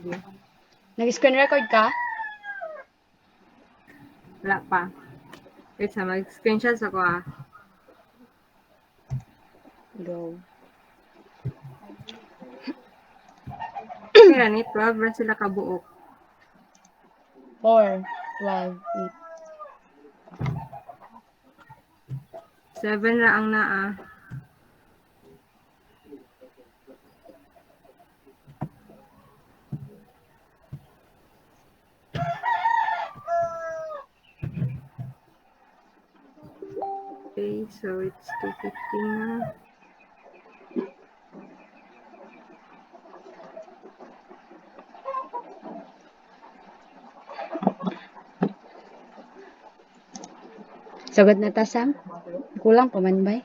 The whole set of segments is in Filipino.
Sige. Nag-screen record ka? Wala pa. Wait sa mag-screenshots ako Go. Kaya ni 12 ra sila kabuok. 4, 12, 7 ra ang naa. Okay, so it's 2:15 na. Sagad na ta, Sam? Kulang pa man ba?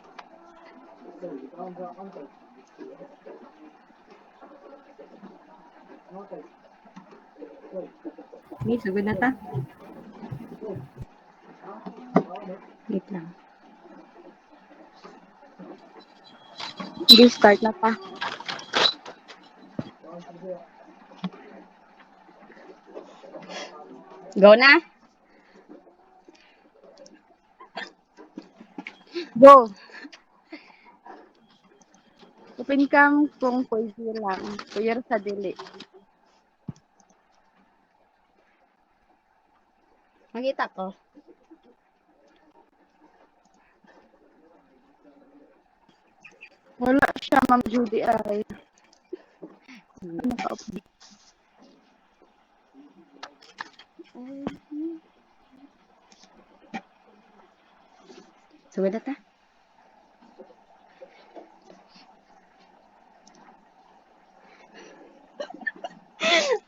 Ni, sugod na ta. Wait lang. Hindi, start na pa. Go na? Go! Open cam kung pwede lang. Kuya sa dili. Makita ko. Wala siya, Ma'am Judy ay. Ano ka open? Sugod na ta?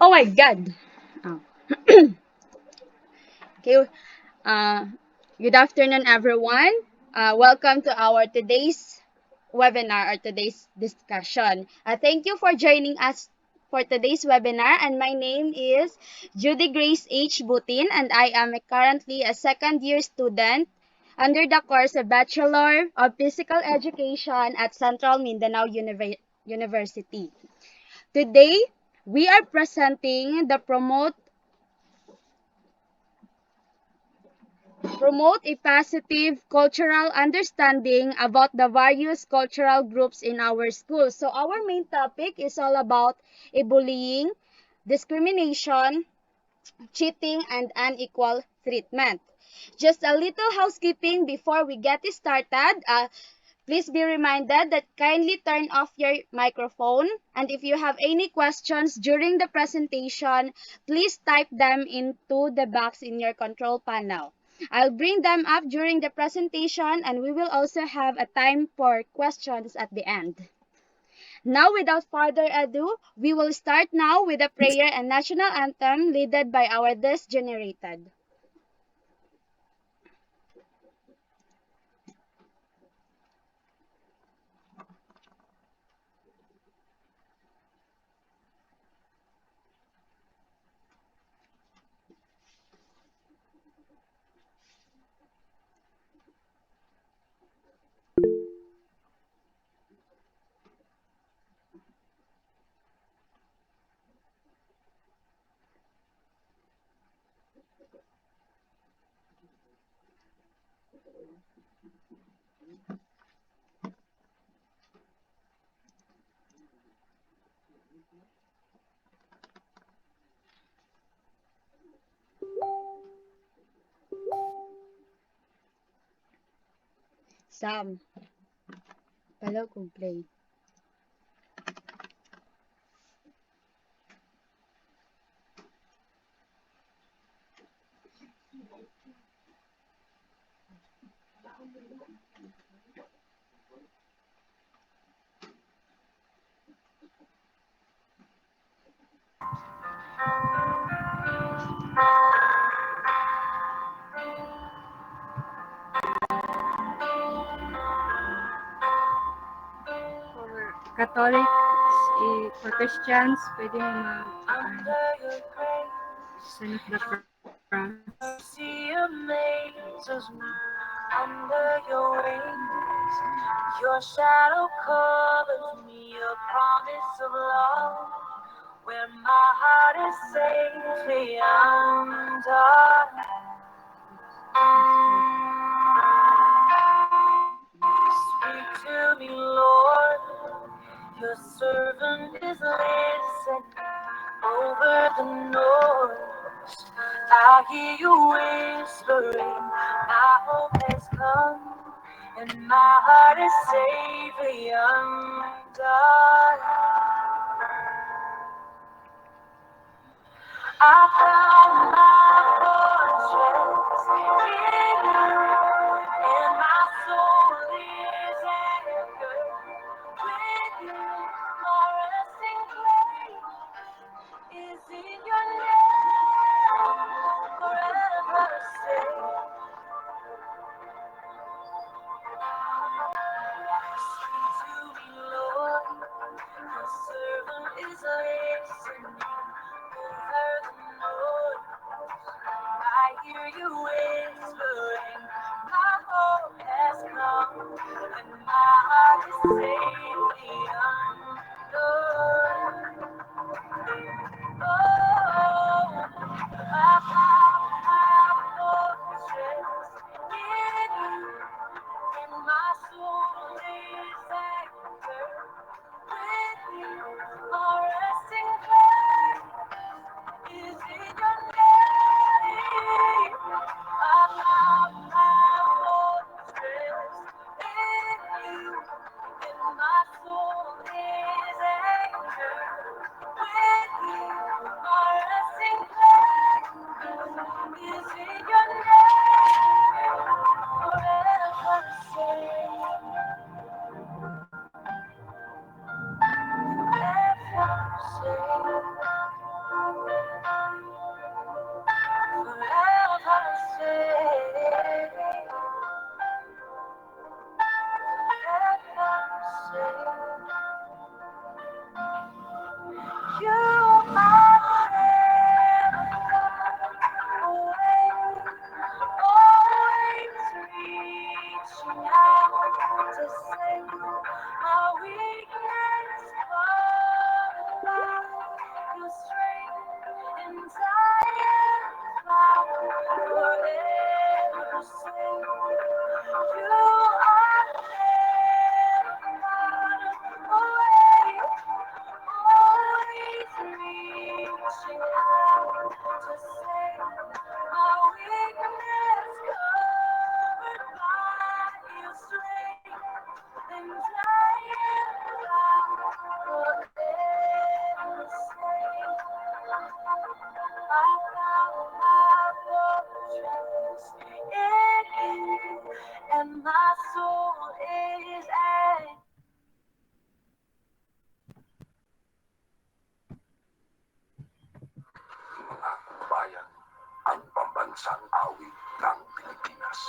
Oh my God! Oh. Okay. Good afternoon, everyone. Welcome to our today's webinar or today's discussion. Thank you for joining us for today's webinar. And my name is Judy Grace H. Butin, and I am currently a second-year student under the course of Bachelor of Physical Education at Central Mindanao University. Today, we are presenting the promote a positive cultural understanding about the various cultural groups in our school. So our main topic is all about bullying, discrimination, cheating, and unequal treatment. Just a little housekeeping before we get started. Please be reminded that kindly turn off your microphone, and if you have any questions during the presentation, please type them into the box in your control panel. I'll bring them up during the presentation, and we will also have a time for questions at the end. Now, without further ado, we will start now with a prayer and national anthem led by our desk generated. Sam, pala kong play. For Catholics, for Christians, pwede mo Sign of the Cross. Mercy amazes me under your wings. Your shadow covers me, a promise of love where my heart is safely undone. Speak to me, Lord, your servant is listening over the noise. I hear you whispering, my hope has come, and my heart is safely undone. I found my fortress in you, and my soul is anchored with you. My resting place is in your name, forever safe. Speak to me, Lord, your servant is listening over the noise. I hear you whispering, my hope has come, and my heart is safely undone. Oh, I found my fortress in you, and my soul is anchored with you. My resting place is in your name. I found my fortress in you, and my soul is anchored with you. My resting place is in your name, forever safe, forever you are away, always reaching out to save my weakness, but by your strength and I am forever safe. You are never away, always reaching out to save my weakness, covered by your strength, and I am found forever safe. I found my fortress in you, and my soul is at. Bayan, ang pambansang awit ng Pilipinas.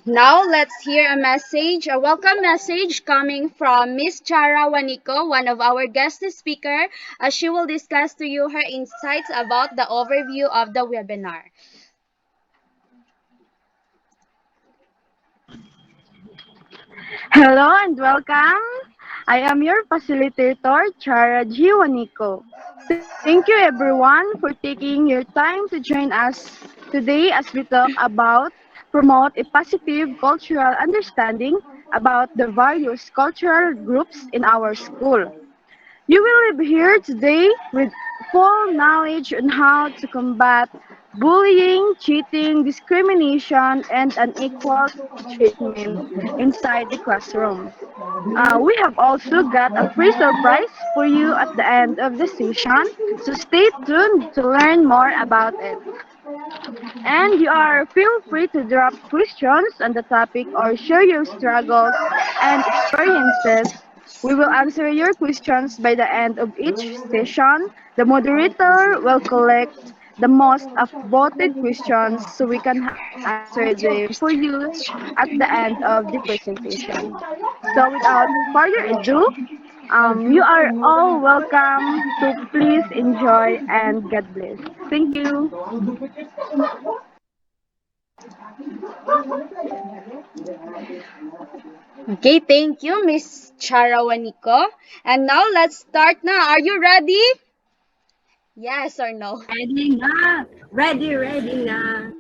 Now let's hear a message, a welcome message coming from Miss Chara Waniko, one of our guest speaker, as she will discuss to you her insights about the overview of the webinar. Hello and welcome. I am your facilitator, Chara Jiwaniko. Thank you everyone for taking your time to join us today as we talk about promote a positive cultural understanding about the various cultural groups in our school. You will be here today with full knowledge on how to combat bullying, cheating, discrimination, and unequal treatment inside the classroom. We have also got a free surprise for you at the end of the session, so stay tuned to learn more about it. And you are feel free to drop questions on the topic or share your struggles and experiences. We will answer your questions by the end of each session. The moderator will collect the most voted questions so we can answer them for you at the end of the presentation. So without further ado, you are all welcome. So please enjoy and God bless. Thank you. Okay, thank you, Miss Charawaniko. And now let's start na. Are you ready? Yes or no? Ready na. Ready na.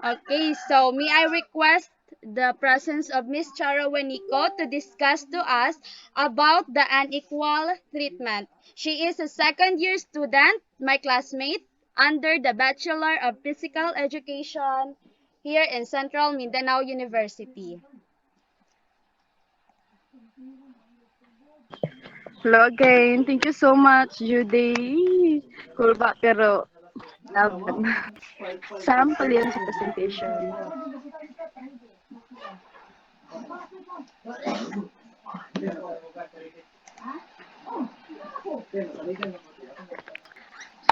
Okay, so may I request the presence of Miss Charawaniko to discuss to us about the unequal treatment. She is a second year student, my classmate, under the Bachelor of Physical Education here in Central Mindanao University. Hello again. Thank you so much, Judy. Cool ba? Pero laban. Sample yan sa presentation.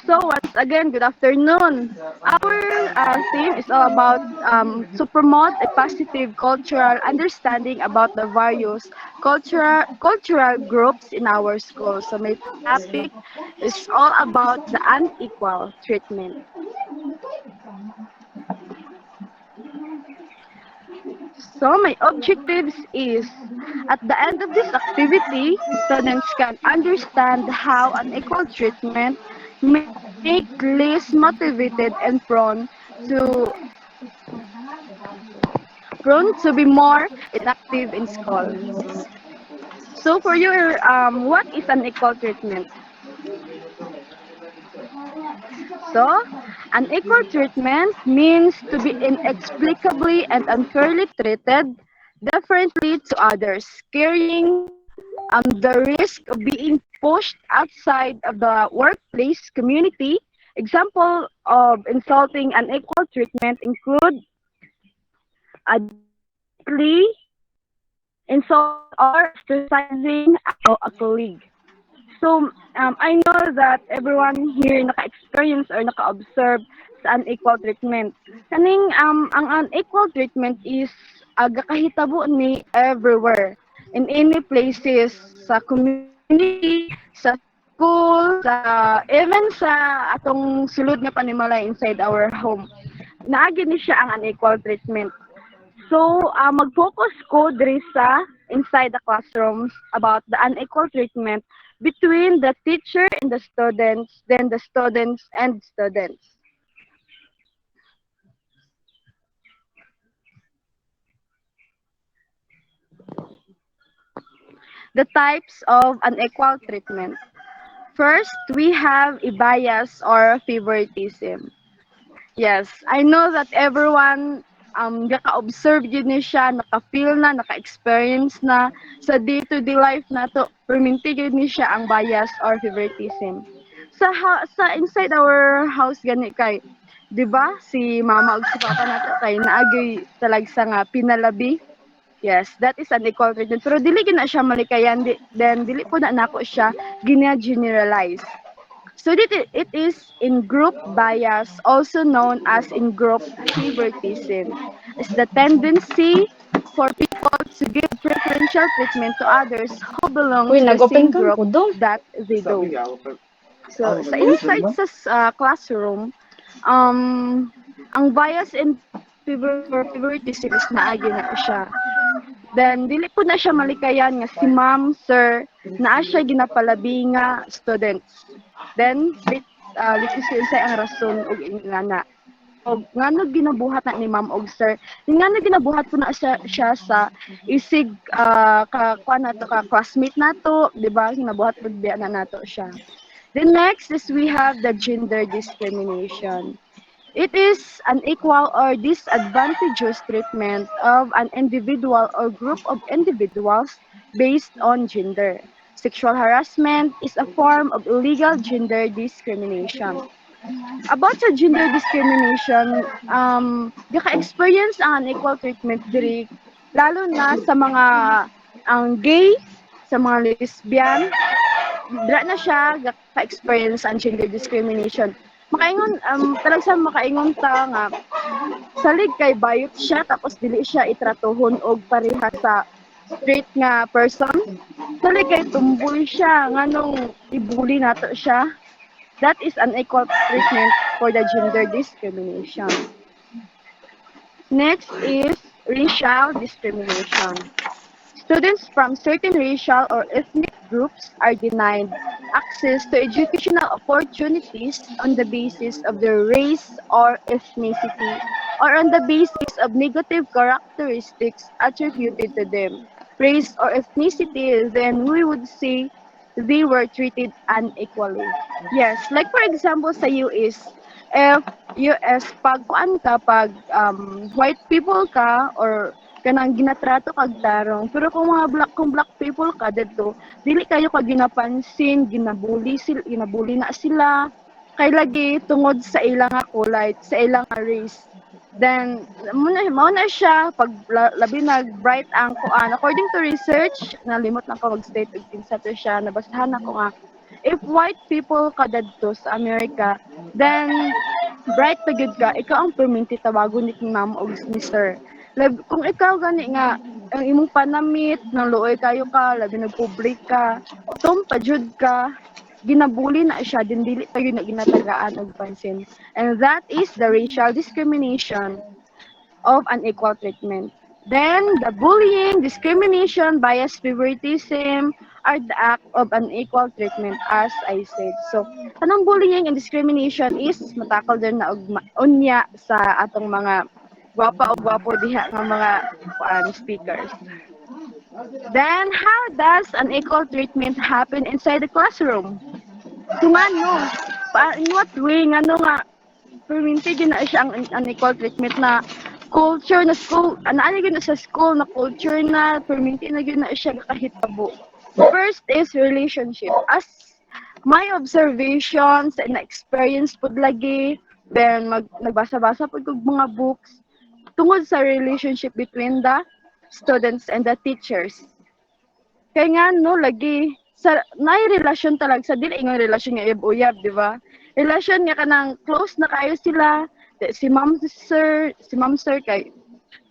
So once again, good afternoon. Our theme is all about to promote a positive cultural understanding about the various cultural groups in our school. So my topic is all about the unequal treatment. So my objectives is at the end of this activity, students can understand how unequal treatment make less motivated and prone to be more inactive in school. So for you, what is unequal treatment? So, unequal treatment means to be inexplicably and unfairly treated differently to others, carrying the risk of being pushed outside of the workplace community. Example of insulting unequal treatment include directly insulting or ostracizing a colleague. So, I know that everyone here naka-experience or naka-observe sa unequal treatment. Kaning, ang unequal treatment is gakahitabo ni everywhere. In any places, sa community, sa school, even sa atong sulod nga panimalay inside our home. Naagi ni siya ang unequal treatment. So, mag-focus ko diri sa inside the classrooms about the unequal treatment between the teacher and the students, then the students and students. The types of unequal treatment. First, we have a bias or favoritism. Yes, I know that everyone naka-observe yun ni siya, naka-feel na, naka-experience na sa day-to-day life na to, perminti yun ni siya ang bias or favoritism. Sa inside our house gani kay, 'di ba? Si mama ug si papa nato kay naagay talagsa nga pinalabi. Yes, that is an equal treatment. Pero dili gyud na siya malikayan, then dili po na nako siya gina-generalize. So it is in group bias, also known as in group favoritism. It's the tendency for people to give preferential treatment to others who belong Uy, to the nag-open same kang group kudo. that they do. So sa inside sa classroom, ang bias and favoritism is naagi na siya. Then dili po na siya malikayan nga si ma'am, sir, naa siya ginapalabi nga students. Then litis sa ang rason og ingana. Og ngano ginabuhat na ni ma'am og sir. Ngano ginabuhat po na siya sa isig ka kuan nato ka classmate nato, di ba? Ginabuhat pud biya na nato siya. The next is we have the gender discrimination. It is unequal or disadvantageous treatment of an individual or group of individuals based on gender. Sexual harassment is a form of illegal gender discrimination. About sa gender discrimination, gaka-experience ang unequal treatment diri lalo na sa mga ang gay, sa mga lesbian, dira na siya gaka-experience ang gender discrimination. Makaingon talag sa makaingon ta nga salig kay bayot siya tapos dili siya itratuhon og pareha sa straight nga person. Salig kay tumboy siya nganong ibuli nato siya. That is unequal treatment for the gender discrimination. Next is racial discrimination. Students from certain racial or ethnic groups are denied access to educational opportunities on the basis of their race or ethnicity or on the basis of negative characteristics attributed to them. Race or ethnicity, then we would say they were treated unequally. Yes, like for example sa US, if US pag kuan ka pag white people ka or kanang ginatrato kag tarong pero kung black people ka dito dili kayo ka ginapansin ginabuli na sila kay lagi tungod sa ilang nga kulay sa ilang nga race then mao na siya pag labi nag bright ang kuan according to research nalimot na ko mag-state og kinsa to siya nabasahan ako nga if white people ka dito sa America then bright pa gyud ka ikaw ang perminti tawagon ni ma'am og ni sir. Kung ikaw gani nga ang imong panamit nang luoy kayo ka labi nagpublic ka tom pa jud ka ginabuli na siya din dili pa yun na ginatagaan og pansin and that is the racial discrimination of unequal treatment. Then, the bullying, discrimination, bias, favoritism are the act of unequal treatment as I said. So, kanang bullying and discrimination is matakal din na og unya sa atong mga gwapa o gwapo diha nga mga speakers. Then, how does unequal treatment happen inside the classroom? So nga no, in what way nga no nga perminted yun na siya ang unequal treatment na culture na school, ano yun na sa school na culture na perminted na yun na siya kakahitabo. First is relationship. As my observations and experience pud lagi, then nagbasa-basa pud kog mga books tungod sa relationship between the students and the teachers. Kaya nga no lagi sa nay relasyon talag sa dili nga relasyon nga uyab, di ba? Relasyon nga kanang close na kayo sila. Si ma'am sir kay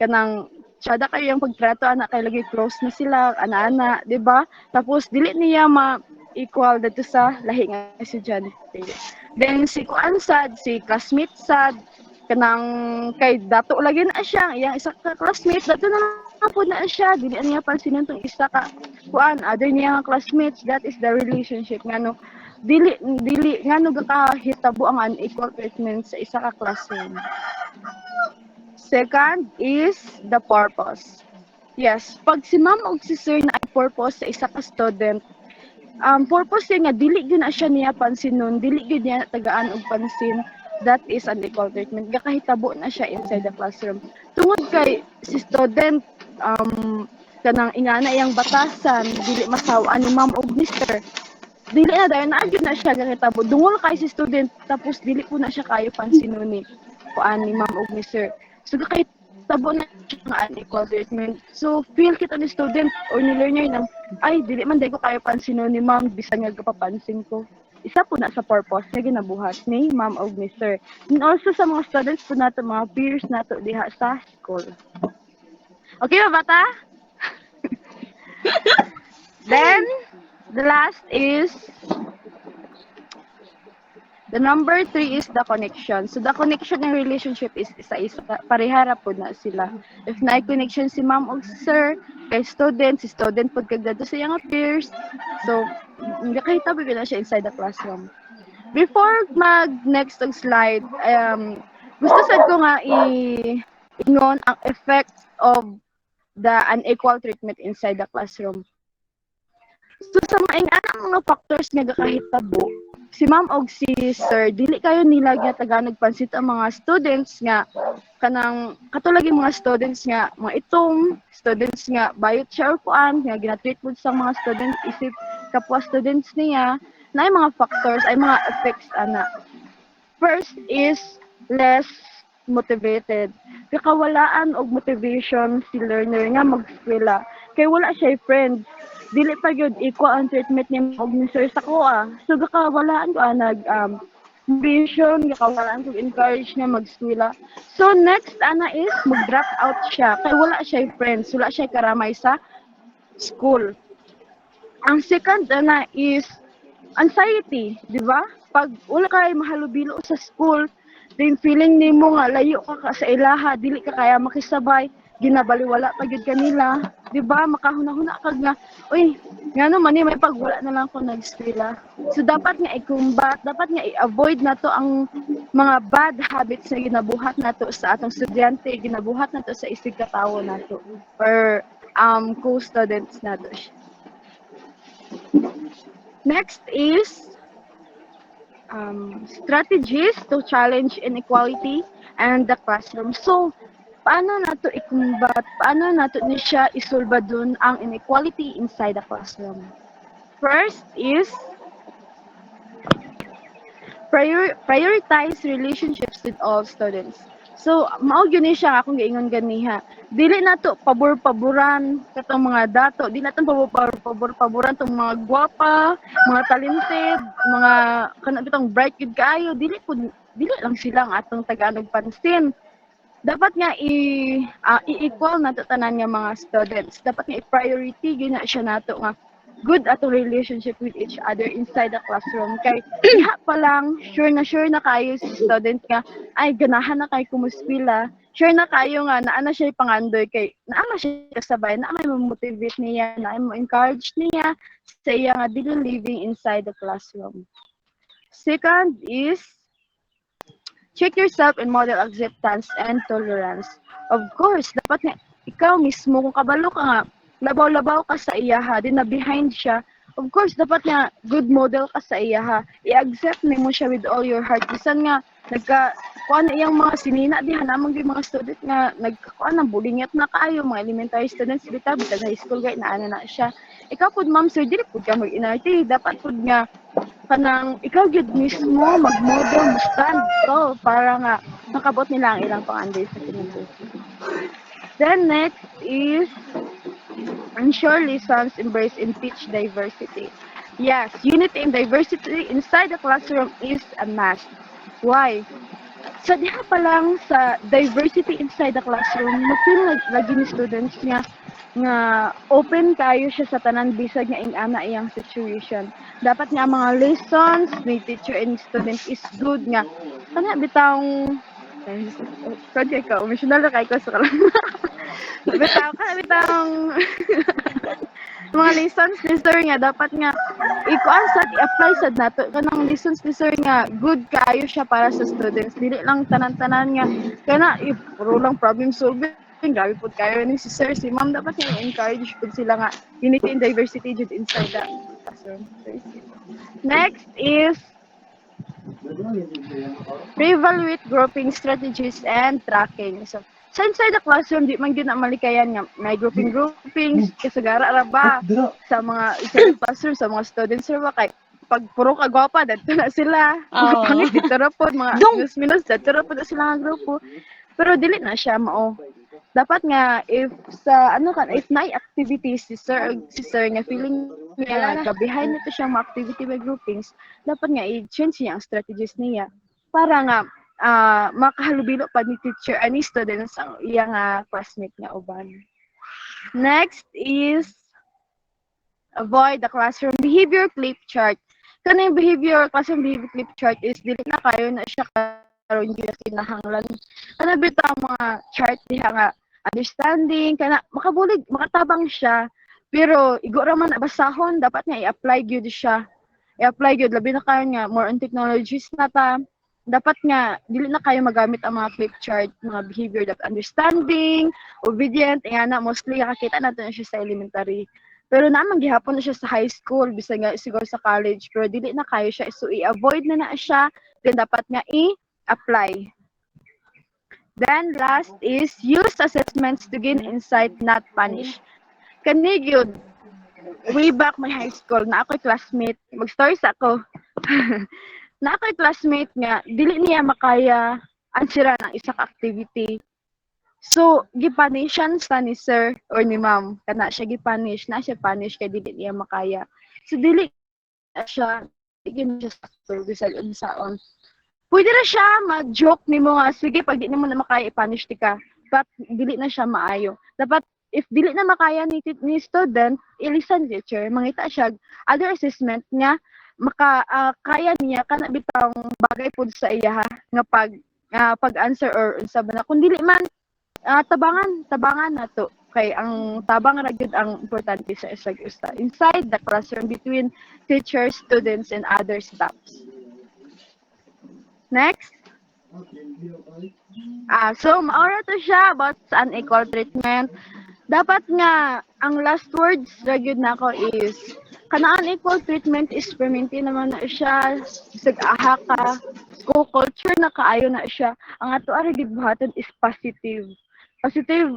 kanang tsada kayo yung pagtrato anak kay lagi close na sila, ana-ana, di ba? Tapos dili niya ma-equal dito sa lahi nga estudyante. Then si kuan sad, si classmate sad, kanang kay dato lagi na siya, iyang isa ka classmate dato na po na siya, dili niya pansinan tong isa ka kuan other niya nga classmates. That is the relationship ngano dili ngano gakahitabo ang unequal treatment sa isa ka classroom. Second is the purpose. Yes, pag si ma'am o si sir na ay purpose sa isa ka student, purpose nga dili gyud na siya niya pansin nun, dili gyud niya tagaan og pansin, that is unequal treatment. Gakahitabo na siya inside the classroom. Tungod kay si student kanang ingana iyang batasan, dili masawaan ni ma'am og ni sir. Dili na dahil naagyo na siya gakahitabo. Dungol kay si student tapos dili po na siya kayo pansin nun ni kuan ni ma'am og ni sir. So gakahitabo na siya nga unequal treatment. So feel kita ni student or ni learner nang ay dili man dai ko kayo pansin nun ni ma'am bisan nga gapapansin ko. Isa po na sa purpose nga ginabuhat ni ma'am og ni sir. And also sa mga students po nato, mga peers nato diha sa school. Okay ba bata? Then the last is The number three is the connection. So the connection and relationship is isa-isa, parehara po na sila. If na connection si ma'am o sir, kay student, si student pag kagdado sa iyang peers, so nakahitabi ko na siya inside the classroom. Before mag next og slide, gusto sad ko nga ingon ang effects of the unequal treatment inside the classroom. So sa mga factors nga gakahitabo, si ma'am og si sir dili kayo nila nga taga nagpansit ang mga students nga kanang katulad yung mga students nga mga itong students nga bayot siya or kuan nga ginatreat mo sa mga students isip kapwa students niya na ay mga factors ay mga effects ana. First is less motivated. Kakawalaan og motivation si learner nga mag-eskwela. Kay wala siya friends. Dili pa gyud equal ang treatment ni og ni sir sa kuha. So kakawalaan ko nag motivation, kakawalaan ko encourage niya mag-eskwela. So next ana is mag-drop out siya. Kay wala siya friends, wala siya karamay sa school. Ang second ana is anxiety, di ba? Pag wala kay mahalubilo sa school, then feeling nimo nga layo ka sa ilaha, dili ka kaya makisabay, ginabaliwala pa gyud kanila, di ba? Makahuna-huna ka nga, uy, ngano man may pag wala na lang ko nag-eskwela. So dapat nga i-combat, dapat nga i-avoid nato ang mga bad habits na ginabuhat nato sa atong estudyante, ginabuhat nato sa isig katawo nato or co-students nato. Next is strategies to challenge inequality and the classroom. So, paano nato i-combat, paano nato ni siya isolba dun ang inequality inside the classroom? First is prioritize relationships with all students. So, mao gyud ni siya akong giingon ganiha. Dili nato pabor-paboran katong mga dato, dili nato pabor-paboran tong mga gwapa, mga talented, mga kana bitong bright gyud kaayo, dili lang sila ang atong taga-anog pansin. Dapat nga i-equal nato tanan nga mga students. Dapat nga i-priority gyud na siya nato nga good atong relationship with each other inside the classroom. Kay diha pa lang, sure na kayo si student nga, ay ganahan na kay kumuskwela. Sure na kayo nga, naa na siya pangandoy kay, naa na siya kasabay, naa may motivate niya, naa mo encourage niya sa iya nga daily living inside the classroom. Second is, check yourself and model acceptance and tolerance. Of course, dapat nga ikaw mismo kung kabalo ka nga labaw-labaw ka sa iya ha, din na behind siya. Of course, dapat nga good model ka sa iya ha. I-accept mo siya with all your heart. Bisan nga kuan iyang mga sinina diha namang gyud mga student nga nagkuan ng bulingat na kayo mga elementary students bitaw bisan high school gay naa na siya. Ikaw pud ma'am sir dili pud ka mag-inarte, dapat pud nga kanang ikaw gyud mismo mag-model mo stand to para nga makabot nila ang ilang pangandoy sa kinabuhi. Then next is ensure lessons embrace and teach diversity. Yes, unity and diversity inside the classroom is a must. Why? Sa diha pa lang sa diversity inside the classroom, mag-feel lagi ni students nga open kayo siya sa tanan bisag nga ing-ana iyang situation. Dapat nga mga lessons ni teacher and student is good nga. Kana bitang kaya ka, emotional na kayo sa kalang. Bitang mga lessons ni sir nga dapat nga ikuan sad i-apply sad nato kanang lessons ni sir nga good kayo siya para sa students, dili lang tanan-tanan nga kana puro lang problem solving, grabe pud kayo ni si sir si ma'am, dapat nga encourage pud sila nga unity and diversity jud inside the classroom. Next is re-evaluate grouping strategies and tracking. So inside the classroom, di man gyud na malikayan nga may groupings kasagara ra ba sa mga inside the classroom sa mga students ra ba kay pag puro ka gwapa dadto na sila. Mga pangit dito ra pod mga minus dadto ra pod sila nga grupo. Pero dili na siya mao. Dapat nga if may activities si sir nga feeling niya nga behind nito siyang mga activity by groupings, dapat nga i-change niya ang strategies niya para nga makahalubilo pa ni teacher ani students ang iyang classmate nga uban. Next is avoid the classroom behavior clip chart. kanang behavior klaseng behavior clip chart is dili na kayo na siya karon gyud kinahanglan kana bitaw mga chart diha nga understanding kana makabulig makatabang siya pero igo ra man basahon dapat nga i-apply gyud siya i-apply gyud labi na kayo nga more on technologies na ta dapat nga dili na kayo magamit ang mga clip chart mga behavior that understanding obedient na mostly nakakita natin na siya sa elementary pero naman gihapon na siya sa high school bisan nga siguro sa college pero dili na kayo siya so i-avoid na siya then dapat nga i-apply. Then last is use assessments to gain insight not punish. Kani gyud way back my high school na ako'y classmate mag-stories ako. Na ako'y classmate nga dili niya makaya answeran ang isa ka activity. So, gipunishan sa ni sir or ni ma'am. Kana siya gipunish, na siya punish kay dili niya makaya. So, dili na siya, dili na siya sa bisag unsaon. Pwede na siya mag-joke nimo nga, sige, pag di nimo na makaya, i-punish ti ka. But, dili na siya maayo. Dapat, if dili na makaya ni student, i-listen teacher, mangita siya, other assessment nga, kaya niya, kana bitang bagay po sa iya, nga pag-answer or unsa ba na. Kung dili man, tabangan na to kay ang tabang ra gyud ang importante sa isag usa inside the classroom between teachers, students and other staffs. Next. So maura to siya about sa unequal treatment. Dapat nga ang last words ra gyud nako is kana unequal treatment is permanente naman na siya sig aha ka school culture na kaayo na siya ang ato ara gyud buhaton is positive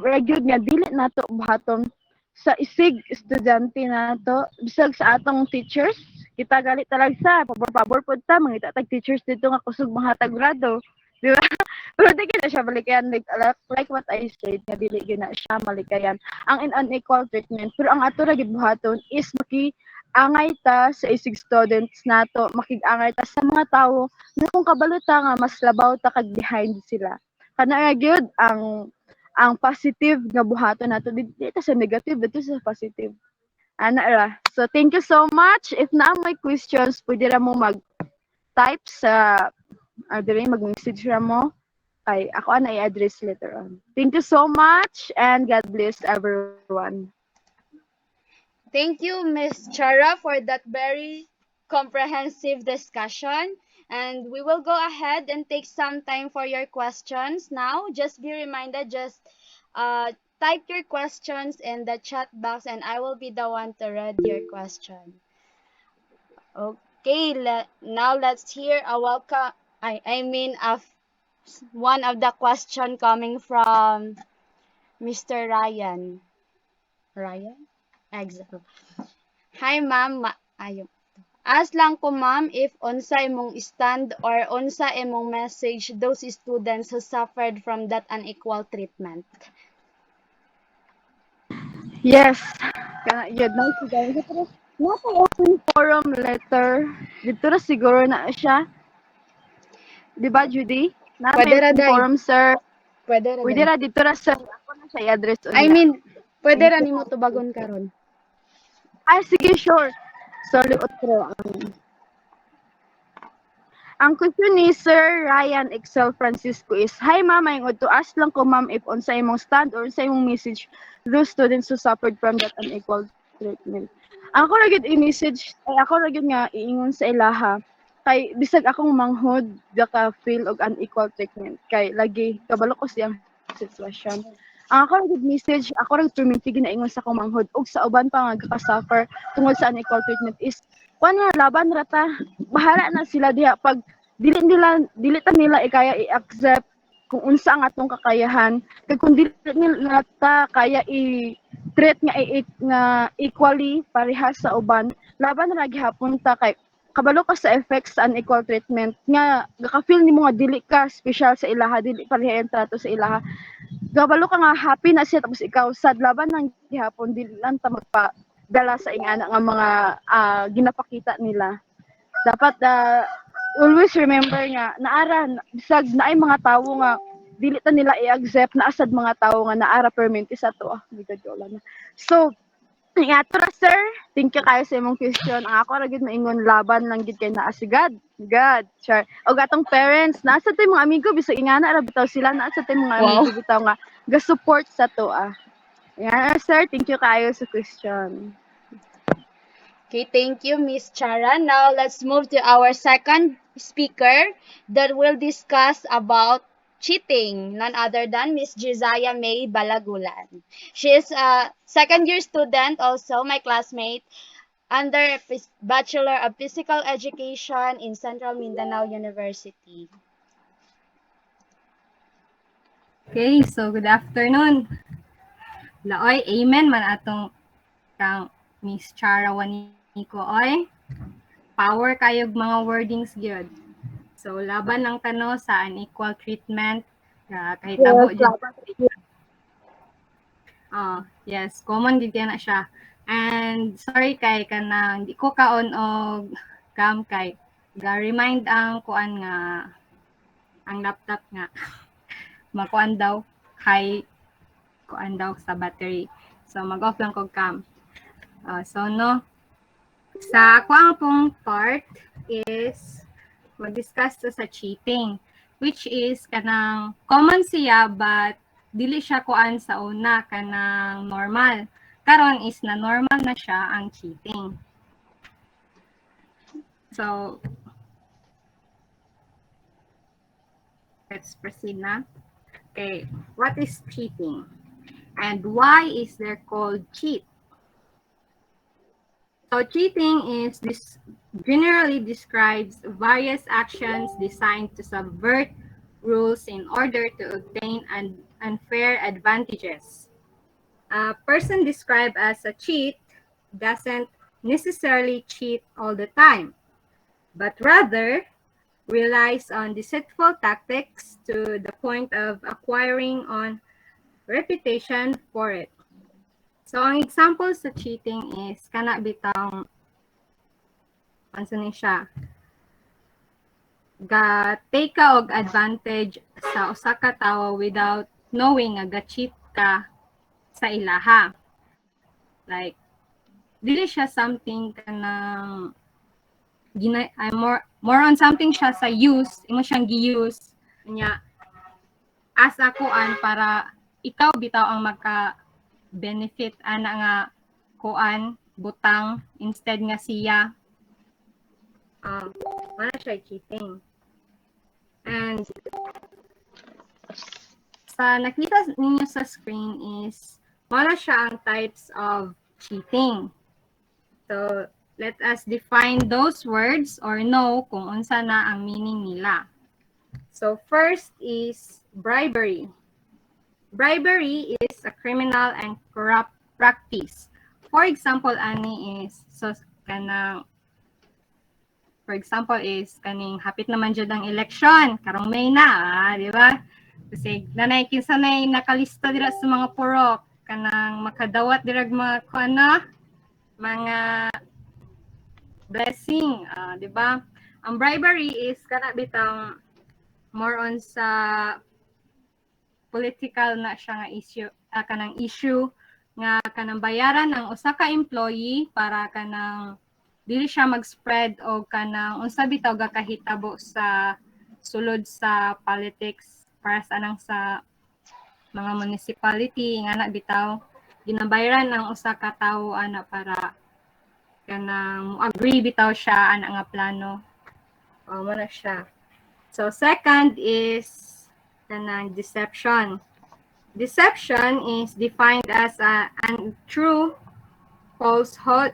ra gyud nga dili nato buhaton sa isig estudyante nato bisag sa atong teachers kita gali talag sa pabor pud ta mangita tag teachers dito nga kusog mahatag grado di ba pero di na siya malikayan like what I said nga dili gyud na siya malikayan ang unequal treatment pero ang ato ra gyud buhaton is angay ta sa isig students nato makig-angay ta sa mga tawo na kung kabalo ta nga mas labaw ta kag behind sila kana ra gyud ang positive nga buhaton nato dito sa negative dito sa positive ana ra so thank you so much if na may questions pwede ra mo mag-type sa dire mag-message ra mo kay ako ana i-address later on thank you so much and God bless everyone. Thank you, Ms. Chara, for that very comprehensive discussion. And we will go ahead and take some time for your questions now. Just be reminded, just type your questions in the chat box and I will be the one to read your question. Okay, now let's hear a welcome. One of the question coming from Mr. Ryan. Ryan? Exactly. Hi ma'am, Ask lang ko ma'am if unsa imong stand or unsa imong message those students who suffered from that unequal treatment. Yes. Kana yun na siguro. Pero nasa open forum letter, dito na siguro na siya. Di ba, Judy? Nasa Pwede ra open day. forum, sir. Pwede ra Pwede day. ra dito na, sir. Ako na siya i-address I unya. mean, pwede Thank ra you. nimo tubagon karon. Ay, sige, sure. Sorry, otro. Ang question ni Sir Ryan Excel Francisco is, Hi ma'am, I'm to ask lang ko ma'am if unsa imong stand or unsa imong message those students who suffered from that unequal treatment. Ako ra gyud i-message, ay ako ra gyud nga iingon sa ilaha kay bisag akong manghod ka feel og unequal treatment kay lagi kabalo ko siyang sitwasyon. Ang ako ra gyud message, ako ra perminti ginaingon sa akong manghod ug sa uban pa nga gaka-suffer tungod sa unequal treatment is kuan nga laban ra ta bahala na sila diha pag dili ta nila ikaya i-accept kung unsa ang atong kakayahan kay kung dili nila ta kaya i-treat nga equally parehas sa uban laban ra gihapon ta kay kabalo ka sa effects sa unequal treatment nga gaka-feel nimo nga dili ka special sa ilaha dili pareha ang trato sa ilaha kabalo ka nga happy na siya tapos ikaw sad laban nang gihapon dili lang ta magpadala sa ingana nga mga ginapakita nila dapat always remember nga naara bisag naay mga tawo nga dili ta nila i-accept na asad mga tawo nga naara permanente sa to bigadyola na so Nga to ra sir, thank you kayo sa imong question. Ang ako ra gid maingon laban lang gid kay naa si God. God, sure. Og atong parents, nasa tay mga amigo bisag ingana ra bitaw sila nasa tay mga Wow. amigo bitaw nga ga-support sa to ah. Yan sir, thank you kayo sa question. Okay, thank you, Miss Chara. Now, let's move to our second speaker that will discuss about cheating, none other than Miss Josiah May Balagulan. She is a second-year student, also my classmate, under Bachelor of Physical Education in Central Mindanao University. Okay, so good afternoon. Laoy, amen man atong kang Miss Chara Waniko oy. Power kayog mga wordings gyud. So laban lang tano sa unequal treatment kahit tabo Yes, jud. laban. Yes, common gid na siya. And sorry kay kanang di ko kaon og cam kay ga-remind ang kuan nga ang laptop nga makuan daw high kuan daw sa battery. So mag-off lang kog cam. So no, sa ako ang pong part is mag-discuss to sa cheating, which is kanang common siya but dili siya kuan sa una kanang normal. Karon is na normal na siya ang cheating. So let's proceed na. Okay, what is cheating? And why is there called cheat? So cheating is this generally describes various actions designed to subvert rules in order to obtain unfair advantages. A person described as a cheat doesn't necessarily cheat all the time, but rather relies on deceitful tactics to the point of acquiring on reputation for it. So, ang example sa cheating is kana bitang ano ni siya ga take ka og advantage sa usa ka tawo without knowing nga ga-cheat ka sa ilaha. Like dili siya something kanang more on something siya sa use, imo siyang gi-use nya as a kuan para ikaw bitaw ang benefit ana nga kuan butang instead nga siya wala siya cheating. And sa nakita ninyo sa screen is wala siya ang types of cheating. So let us define those words or know kung unsa na ang meaning nila. So first is bribery. Bribery is a criminal and corrupt practice. For example, ani is kaning hapit naman jud ang election, karong May na, di ba? Kasi nanay kinsanay nakalista dira sa mga purok kanang makadawat dirag mga mga blessing, di ba? Ang bribery is kana bitang more on sa political na siya nga issue, kanang issue nga kanang bayaran ang usa ka employee para kanang dili siya mag-spread o kanang unsa bitaw gakahitabo sa sulod sa politics para sa anang sa mga municipality nga na bitaw ginabayaran ang usa ka tawo ana para kanang agree bitaw siya ana nga plano. Mo na siya. So second is kanang deception. Deception is defined as an untrue falsehood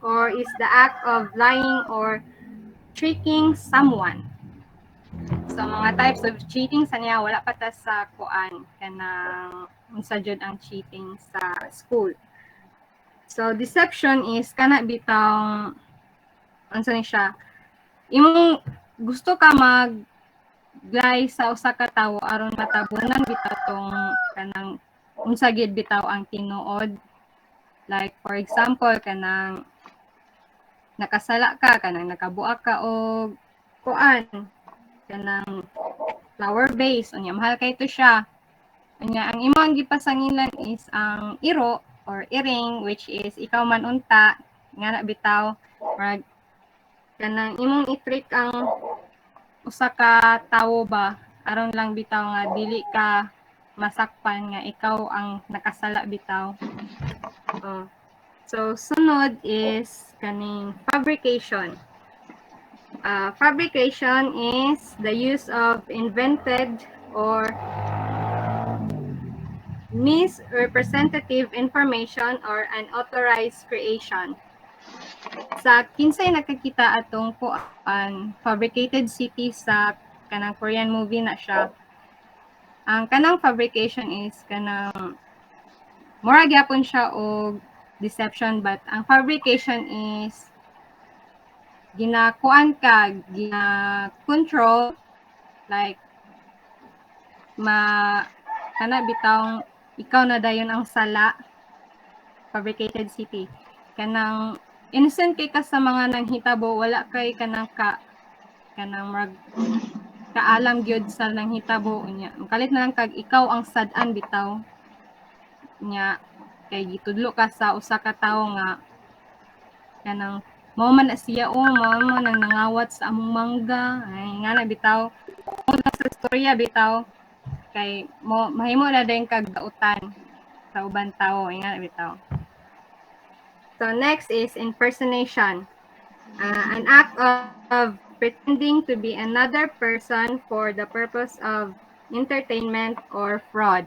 or is the act of lying or tricking someone. So mga types of cheating sa niya wala pa ta sa kuan kanang unsa jud ang cheating sa school. So deception is kana bitaw unsa ni siya imong gusto ka lie sa usa ka tawo aron matabunan bitaw tong kanang unsa gid bitaw ang tinuod. Like for example kanang nakasala ka kanang nakabuak ka og kuan kanang flower base unya mahal kay to siya. Unya ang imong gipasangilan is ang iro or iring, which is ikaw man unta nga na bitaw murag kanang imong i-trick ang usa ka tawo ba aron lang bitaw nga dili ka masakpan nga ikaw ang nakasala bitaw. Oh. So sunod is kaning fabrication. Fabrication is the use of invented or misrepresentative information or unauthorized creation. Sa kinsay nakakita atong kuan fabricated city sa kanang Korean movie na siya. Ang kanang fabrication is kanang mura gyapon siya og deception, but ang fabrication is ginakuan ka, gina-control, like kana bitawng ikaw na dayon ang sala, fabricated city. Kanang innocent kay ka sa mga nanghitabo, wala kay kanang kaalam gyud sa nanghitabo unya. Kalit na lang kag ikaw ang sad-an bitaw. Nya kay gitudlo ka sa usa ka tawo nga kanang mao man na siya mao man nang nangawat sa among mangga. Ay nga na bitaw. Sa istorya bitaw kay mahimo na din kag dautan sa ubang tawo. Ay nga na bitaw. So next is impersonation. An act of pretending to be another person for the purpose of entertainment or fraud.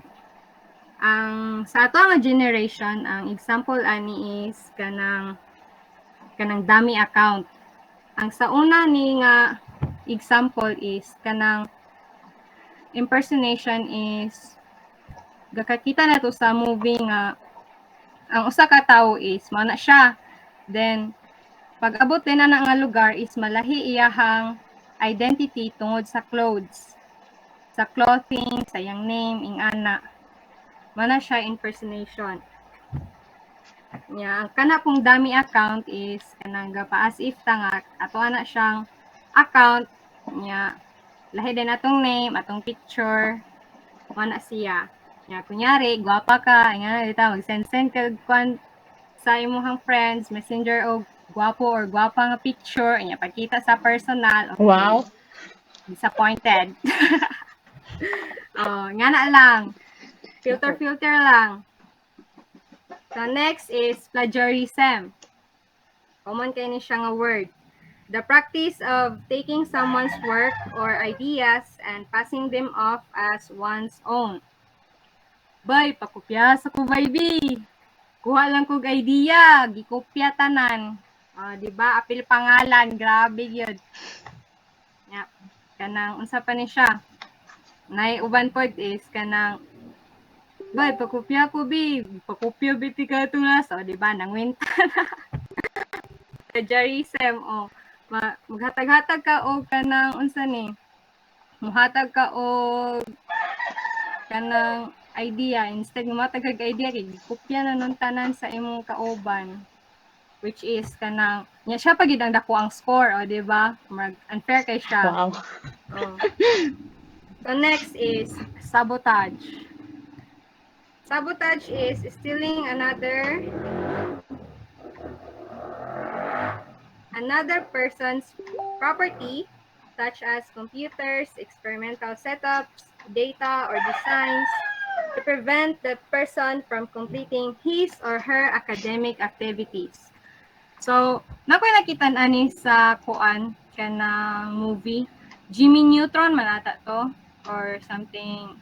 Ang sa ato nga generation, ang example ani is kanang dummy account. Ang sa una ni nga example is kanang impersonation is gakakita na to sa movie nga ang usa ka tawo is mao na siya. Then pag abot din na nga lugar is malahi iyahang identity tungod sa clothes, sa clothing, sa iyang name, ing ana. Mao na siya impersonation. Nya ang kana pong dummy account is kanang gapa as if ta nga ato ana siyang account nya lahi din atong name, atong picture, mao na siya. Nya kunyari gwapa ka, nga dita mag-send ka kwan sa imong friends, messenger o gwapo or gwapa nga picture, nya pagkita sa personal. Okay. Wow. Disappointed. Oh, nga na lang. Filter lang. So next is plagiarism. Common kay ni siya nga word. The practice of taking someone's work or ideas and passing them off as one's own. Bay, pakopya sa ko, baby. Kuha lang kog idea, gikopya tanan. Di ba? Apil pangalan, grabe gyud. Yeah. Kanang unsa pa ni siya? Nay uban pod is kanang bay, pakopya ko, bi. Pakopya biti ka tulas. Di ba? Nangwinta na. Plagiarism, maghatag-hatag ka og kanang unsa ni? Muhatag ka og kanang idea, instead muhatag kag idea kay kopya na nun tanan sa imong kauban, which is kanang nya siya pagid ang dako ang score, di ba? Mag unfair kay siya. Wow. So next is sabotage. Sabotage is stealing another person's property, such as computers, experimental setups, data, or designs, to prevent the person from completing his or her academic activities. So, nakoy nakitan ani sa kuan kanang movie, Jimmy Neutron man ata to or something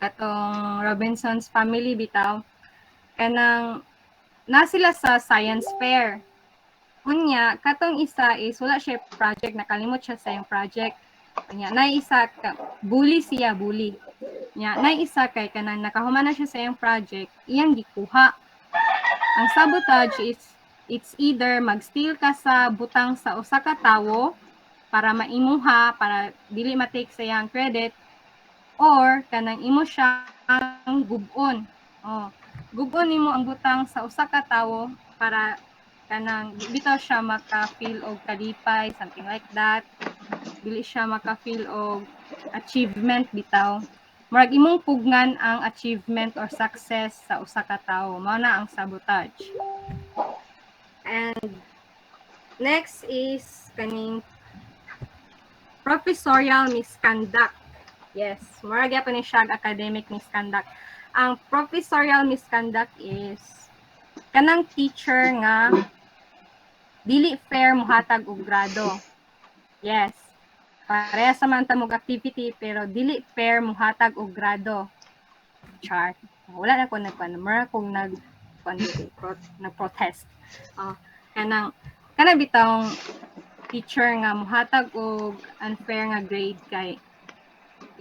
katong Robinson's Family bitaw. Kanang na sila sa science fair. Unya, katong isa is wala siya project, nakalimot siya sa yung project. Unya, na isa ka, bully. Nya, na isa kay kanang nakahuman na siya sa yung project, iyang gikuha. Ang sabotage is it's either mag-steal ka sa butang sa usa ka tawo para maimuha, para dili ma-take sa iyang credit, or kanang imo siyang gubon. Gubon nimo ang butang sa usa ka tawo para kanang bitaw siya maka-feel og kalipay, something like that. Dili siya maka-feel og achievement bitaw. murag imong pugnan ang achievement or success sa usa ka tawo. Mao na ang sabotage. And next is kaning professorial misconduct. Yes, murag gyapon ni siya academic misconduct. Ang professorial misconduct is kanang teacher nga dili fair mohatag og grado. Yes. Pareha sa man tamog activity pero dili fair mohatag og grado. Char. Wala na ko nagpanamara kung nag-protest. Kanang bitong teacher nga mohatag og unfair nga grade kay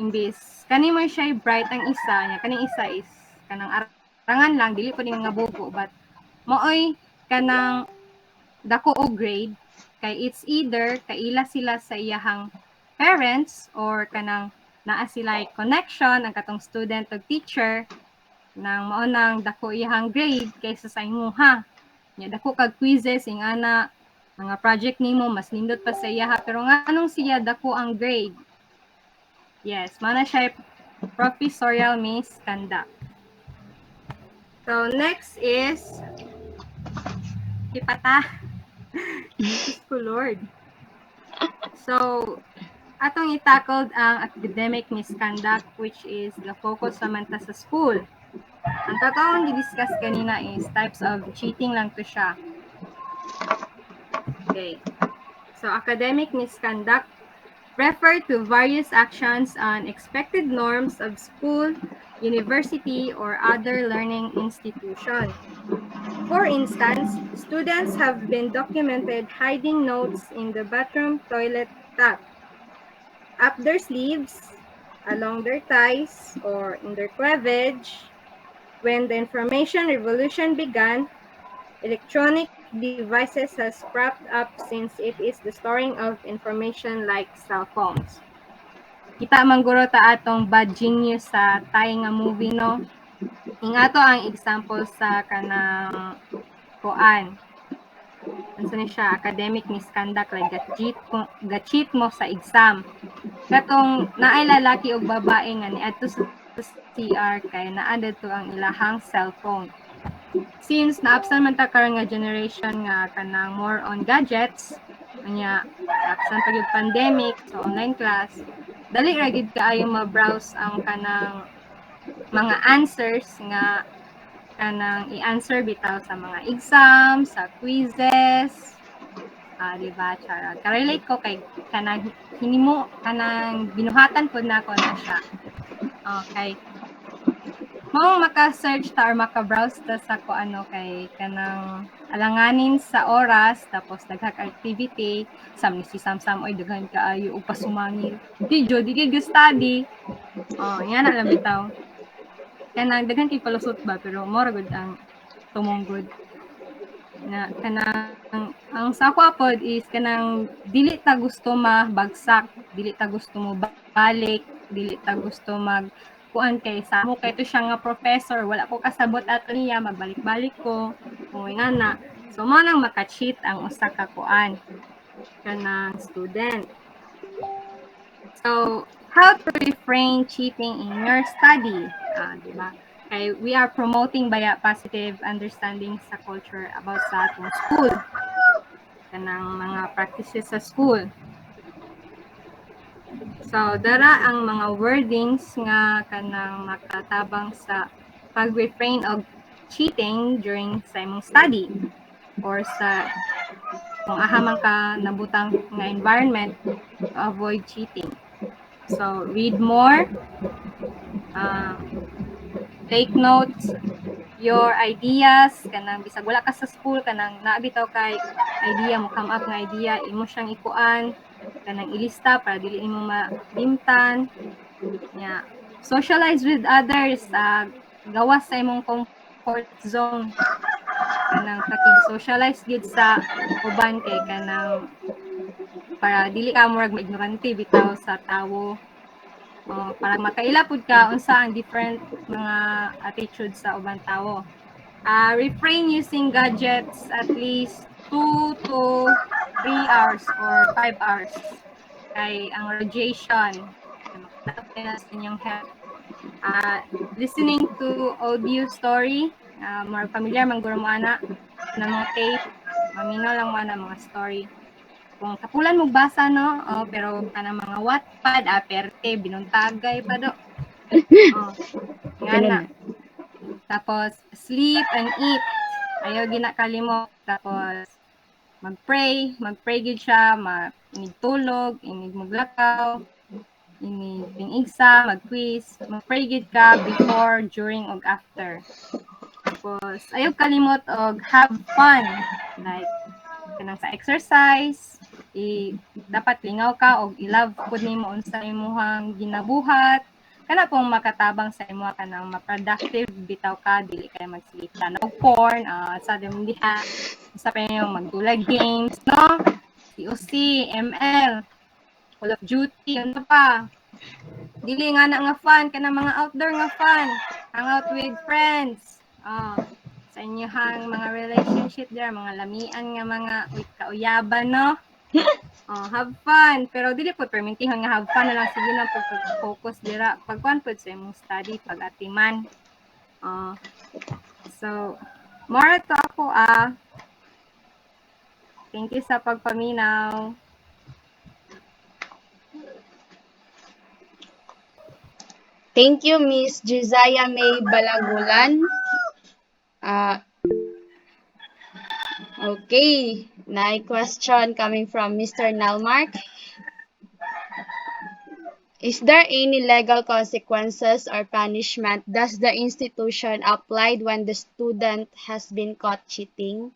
imbis kani mo siya bright ang isa nya kaning isa is kanang arangan lang dili ko din nga bugo but mooy kanang dako og grade kay it's either kaila sila sa iyahang parents or kanang naa sila connection ang katong student ug teacher nang mao nang dako iyahang grade kaysa sa imuha nya dako kag quizzes ing ana mga project nimo mas nindot pa sa iyaha pero nganong siya dako ang grade. Yes, mao na siya professorial misconduct. So next is hipata. Lord. So atong i-tackled ang academic misconduct which is ga-focus naman ta sa school. Ang tatawang i-discuss kanina is types of cheating lang to siya. Okay. So academic misconduct refer to various actions on expected norms of school, university, or other learning institution. For instance, students have been documented hiding notes in the bathroom toilet tap, up their sleeves, along their ties, or in their cleavage. When the information revolution began, electronic devices has cropped up since it is the storing of information like cell phones. Kita man guro ta atong bad genius sa Thai nga movie no. Ingato ang example sa kanang kuan. Ano ni siya academic misconduct like ga-cheat mo sa exam. Katong naay lalaki og babae nga niadto sa CR kay naadto to ang ilahang cellphone. Since naapsan man ta karon nga generation nga kanang more on gadgets, anya naapsan pa yung pandemic, so online class, dali ra gid kaayo ma-browse ang kanang mga answers nga kanang i-answer bitaw sa mga exams, sa quizzes. Diba, charot. Ka-relate ko kay kanang hinimo kanang binuhatan pod nako na siya. Okay. Mao maka-search ta or maka-browse ta sa ko ano kay kanang alanganin sa oras tapos daghang activity sam ni si Samsam oy daghan kaayo og pasumangil. Di gid study. Yan na lang bitaw. Kanang daghan kay palusot ba pero more good ang tumonggod. Na kanang ang sa ako pod is kanang dili ta gusto mabagsak, dili ta gusto mo balik, dili ta gusto mag kuan kay sa mo kay to siya nga professor wala ko kasabot ato niya magbalik-balik ko o nga na so mo nang maka-cheat ang usa ka kuan kanang student. So how to refrain cheating in your study, diba? Kay we are promoting by a positive understanding sa culture about sa atong school kanang mga practices sa school. So, dara ang mga wordings nga kanang makatabang sa pag-refrain of cheating during sa imong study or sa kung ahamang ka nabutang nga environment to avoid cheating. So, read more, take notes, your ideas, kanang bisag wala ka sa school, kanang naabitaw kay idea mo, come up nga idea, imo siyang ikuan, kanang ilista para dili mo malimtan. Yeah. Socialize with others, gawas sa imong comfort zone. Kanang pakig-socialize gid sa uban kay kanang para dili ka murag ignorante bitaw sa tawo. Para makailapod ka unsa ang different mga attitudes sa ubang tawo. Refrain using gadgets at least 2 to 3 hours or 5 hours. Kay ang radiation, makatapos sa inyong health. Listening to audio story, more familiar man guro mo ana na mga tape, maminaw lang mo ana mga story. Kung kapulan mo basa no, pero kanang mga Wattpad, aperte, binuntagay pa do. Nga na. Tapos sleep and eat. Ayaw ginakalimot. Tapos magpray gid siya, inig tulog, inig maglakaw, inig ping-exam, mag-quiz, mag-pray gid ka before, during, ug after. Tapos ayaw kalimot og have fun, like kanang sa exercise, dapat lingaw ka og i-love pud nimo unsa imong ginabuhat, kana pong makatabang sa imo kanang ma-productive bitaw ka, dili kay mag-sleep ka og porn, sa diha sa pa yung magdulag games, no? COC, ML, Call of Duty, ano pa? Dili nga na nga fun, kanang mga outdoor nga fun. Hang out with friends. Sa inyohang mga relationship there, mga lamian nga mga kauyaban, no? Have fun. Pero dili po permintihon nga have fun na lang. Sige lang focus dira. Pagkuhan po sa imong study, pag-atiman. So, more to ako, thank you sa pagpaminaw. Thank you, Miss Josiah May Balagulan. Okay, na question coming from Mr. Nalmark. Is there any legal consequences or punishment does the institution applied when the student has been caught cheating?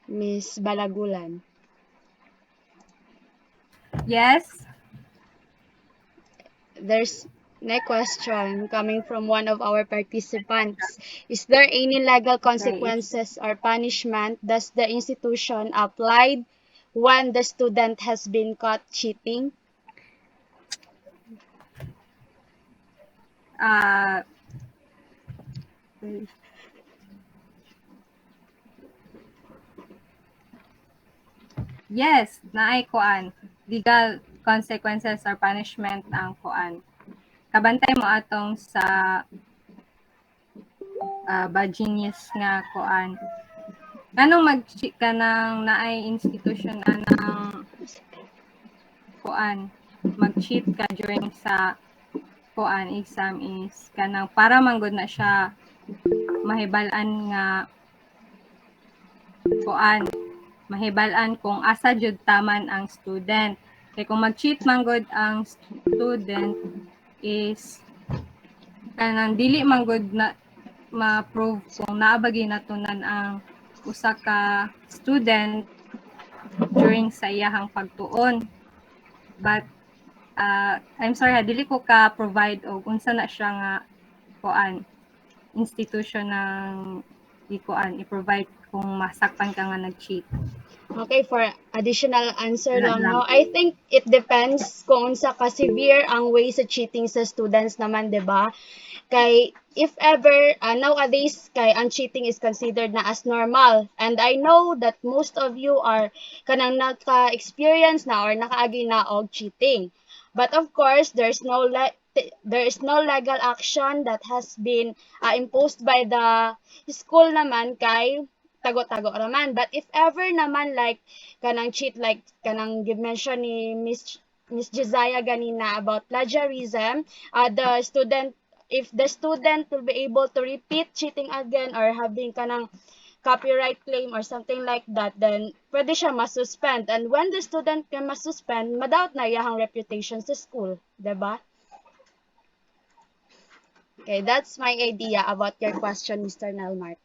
Miss Balagulan. Yes. There's next question coming from one of our participants. Is there any legal consequences or punishment does the institution applied when the student has been caught cheating? Yes, naay kuan. Legal consequences or punishment ang kuan. Kabantay mo atong sa bad genius nga kuan. Kanong mag-cheat ka ng naay institution anang kuan, mag-cheat ka during sa kuan exam is kanang para manggod na siya mahibal-an nga kuan, mahibal-an kung asa jud taman ang student. Kay kung mag-cheat manggod ang student is kanang dili manggod na ma-prove kung naabagi natunan ang usa ka student during sa iyahang pagtuon. But I'm sorry, dili ko ka provide og unsa na siya nga kuan institution ng i-provide kung masakpan ka nga nag-cheat. Okay, for additional answer lang, no? I think it depends kung unsa ka severe ang way sa cheating sa students naman, 'di ba? Kay if ever nowadays kay ang cheating is considered na as normal, and I know that most of you are kanang naka-experience na or nakaagi na og cheating. But of course, there is no legal action that has been imposed by the school naman kay tago-tago naman. But if ever naman like kanang cheat, like kanang mention ni Miss Josiah ganina about plagiarism, if the student will be able to repeat cheating again or having kanang copyright claim or something like that, then pwede siya masuspend. And when the student can masuspend, madoubt na iyahang reputation sa school, 'di ba? Okay, that's my idea about your question, Mr. Nelmark.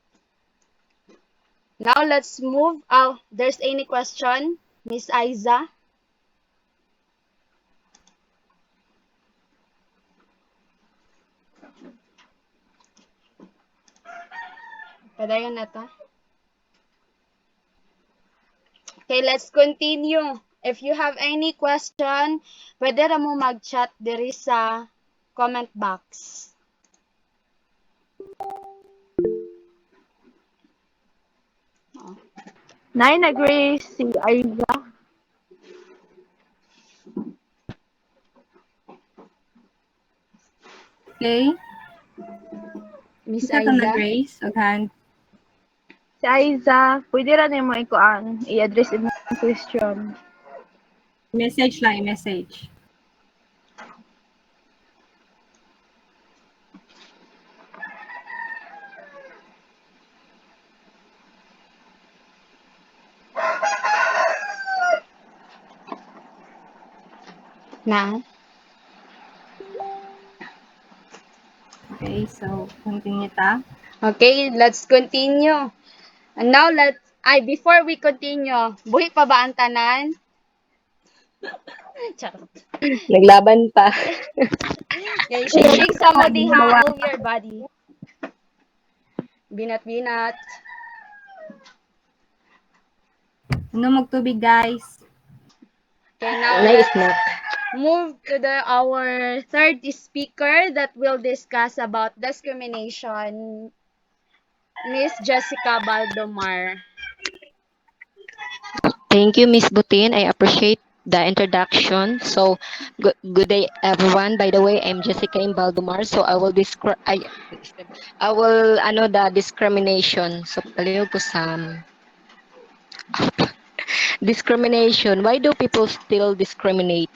Now let's move. There's any question, Miss Aiza? Padayon na ta. Okay, let's continue. If you have any question, pwede ra mo mag-chat diri sa comment box. Nay, nag-raise si Aiza. Okay? Miss Isa to Aiza. nag-raise og hand. Si Aiza, pwede ra nimo ikuan, i-address imong question. Message lang, i-message. Na. Okay, so continue ta. Okay, let's continue. And now before we continue, buhi pa ba ang tanan? Charot. Naglaban pa. Okay, shake some mo diha, Bawa. move your body. Binat-binat. Inom og tubig, guys. Okay, now Nice let's snack. move to our third speaker that will discuss about discrimination, Miss Jessica Baldomar. Thank you, Miss Butin. I appreciate the introduction. So, good day, everyone. By the way, I'm Jessica Imbaldumar. So, I will describe. I will the discrimination. So, palihog ko sa discrimination. Why do people still discriminate?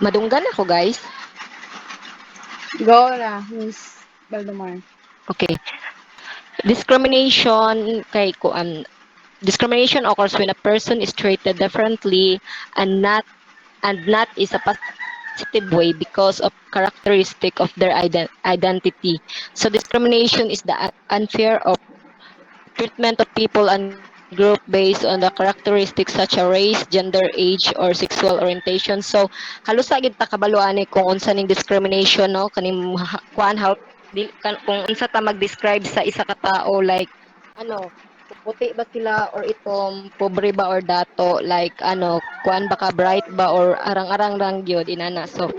Madunggan ako, guys. Go na, Miss Baldomar. Okay. Discrimination occurs when a person is treated differently and not is a positive way because of characteristic of their identity. So discrimination is the unfair of treatment of people and group based on the characteristics such as race, gender, age, or sexual orientation. So halos sa gid ta kabaloan ni kung unsa ning discrimination, no, kaning kuan how kung unsa ta mag-describe sa isa ka tao, like ano, puti ba sila or itom, pobre ba or dato, like kuan ba ka, bright ba or arang-arang lang gyud inana. So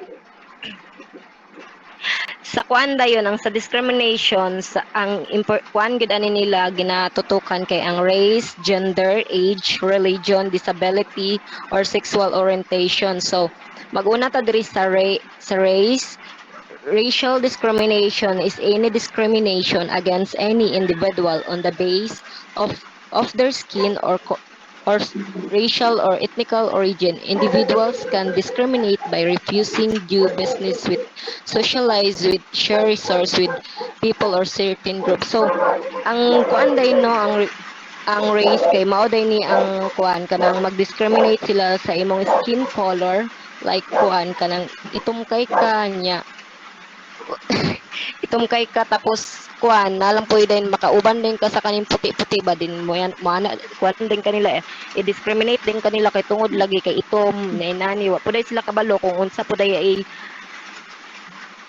sa kuan dayon ang sa discrimination ang kuan gid ani nila ginatutukan kay ang race, gender, age, religion, disability or sexual orientation. So maguna ta diri sa race. Racial discrimination is any discrimination against any individual on the basis of their skin or racial or ethnical origin. Individuals can discriminate by refusing do business with, socialize with, share resource with people or certain groups. So ang kuan day no ang race kay mao day ni ang kuan kanang mag-discriminate sila sa imong skin color, like kuan kanang itom kay kanya itom kay ka tapos kuan nalang po din makauban din ka sa kaning puti-puti ba din mo yan mana kuan din kanila i-discriminate din kanila kay tungod lagi kay itom na inani wa puday sila kabalo kung unsa puday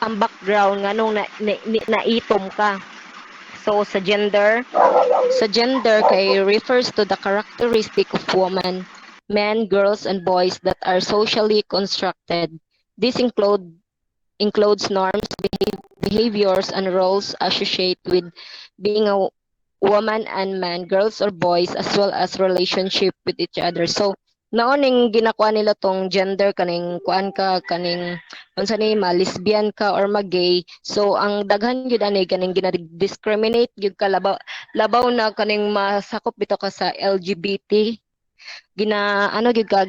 ang background nganong na itom ka. So sa gender kay refers to the characteristic of women, men, girls and boys that are socially constructed. This includes norms, behaviors, and roles associated with being a woman and man, girls or boys, as well as relationship with each other. So, naoning ginakuha nila tong gender kaning kuan ka kaning unsa ni lesbian ka or gay. So ang daghan gyud ani kaning gina-discriminate gyud ka labaw na kaning masakop bitaw ka sa LGBT. Gyud ka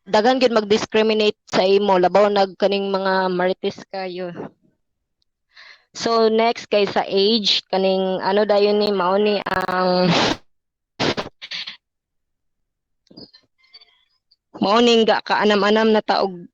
daghan gyud mag-discriminate sa imo labaw nag kaning mga marites kayo. So next kay sa age kaning dayon ni mao ni ang mao ning kaanam-anam na taog